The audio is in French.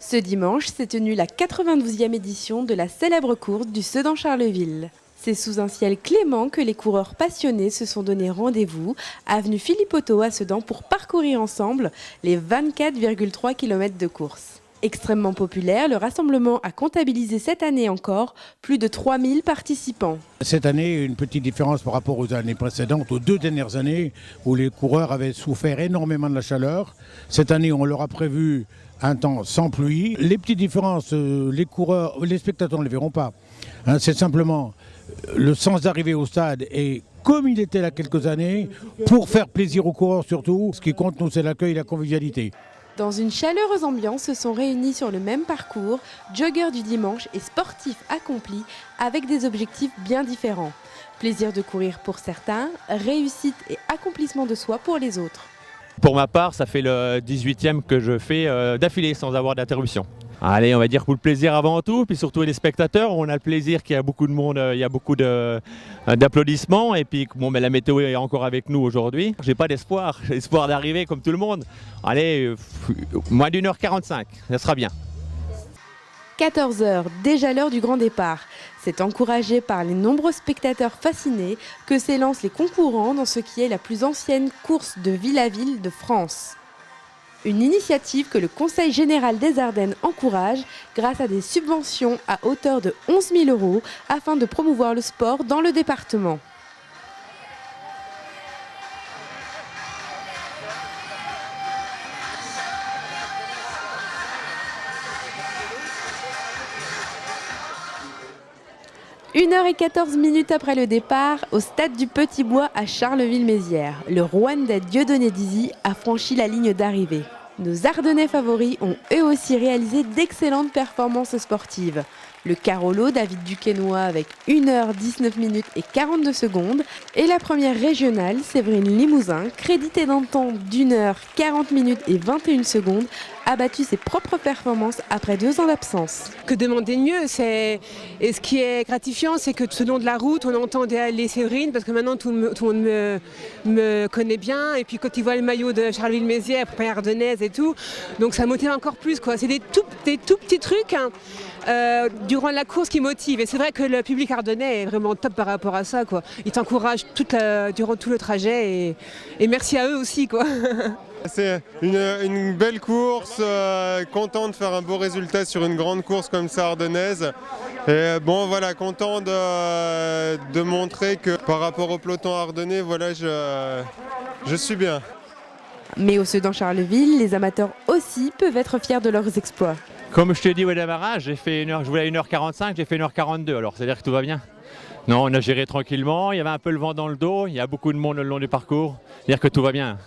Ce dimanche s'est tenue la 92e édition de la célèbre course du Sedan-Charleville. C'est sous un ciel clément que les coureurs passionnés se sont donné rendez-vous, avenue Philippe Auto à Sedan, pour parcourir ensemble les 24,3 km de course. Extrêmement populaire, le rassemblement a comptabilisé cette année encore plus de 3000 participants. Cette année, une petite différence par rapport aux années précédentes, aux 2 dernières années où les coureurs avaient souffert énormément de la chaleur. Cette année, on leur a prévu un temps sans pluie. Les petites différences, les spectateurs ne les verront pas. C'est simplement le sens d'arrivée au stade et comme il était là quelques années, pour faire plaisir aux coureurs surtout. Ce qui compte, nous, c'est l'accueil et la convivialité. Dans une chaleureuse ambiance se sont réunis sur le même parcours, joggeurs du dimanche et sportifs accomplis avec des objectifs bien différents. Plaisir de courir pour certains, réussite et accomplissement de soi pour les autres. Pour ma part, ça fait le 18e que je fais d'affilée sans avoir d'interruption. Allez, on va dire pour le plaisir avant tout, puis surtout les spectateurs, on a le plaisir qu'il y a beaucoup de monde, il y a beaucoup d'applaudissements, et puis bon, mais la météo est encore avec nous aujourd'hui. J'ai pas d'espoir, j'ai l'espoir d'arriver comme tout le monde. Allez, moins d'1h45, ça sera bien. 14h, déjà l'heure du grand départ. C'est encouragé par les nombreux spectateurs fascinés que s'élancent les concurrents dans ce qui est la plus ancienne course de ville à ville de France. Une initiative que le Conseil général des Ardennes encourage grâce à des subventions à hauteur de 11 000 € afin de promouvoir le sport dans le département. « 1h14 après le départ, au stade du Petit Bois à Charleville-Mézières, le Rwandais Dieudonné Dizy a franchi la ligne d'arrivée. Nos Ardennais favoris ont eux aussi réalisé d'excellentes performances sportives. Le Carolo David Duquesnoy avec 1h19 et 42 secondes et la première régionale Séverine Limousin, créditée d'un temps d'1h40 et 21 secondes, a battu ses propres performances après 2 ans d'absence. Que demander de mieux, et ce qui est gratifiant, c'est que tout le long de la route, on entend les Séverine, parce que maintenant tout le monde me connaît bien, et puis quand ils voient le maillot de Charleville-Mézières, prépa ardennaise et tout, donc ça motive encore plus, quoi. C'est des tout petits trucs durant la course qui motivent, et c'est vrai que le public ardennais est vraiment top par rapport à ça, quoi. Ils t'encouragent durant tout le trajet, et merci à eux aussi, quoi. C'est une belle course, content de faire un beau résultat sur une grande course comme ça ardennaise. Et bon voilà, content de montrer que par rapport au peloton ardennais, voilà, je suis bien. Mais au Sedan-Charleville, les amateurs aussi peuvent être fiers de leurs exploits. Comme je t'ai dit au démarrage, je voulais 1h45, j'ai fait 1h42, alors c'est-à-dire que tout va bien. Non, on a géré tranquillement, il y avait un peu le vent dans le dos, il y a beaucoup de monde le long du parcours, c'est-à-dire que tout va bien.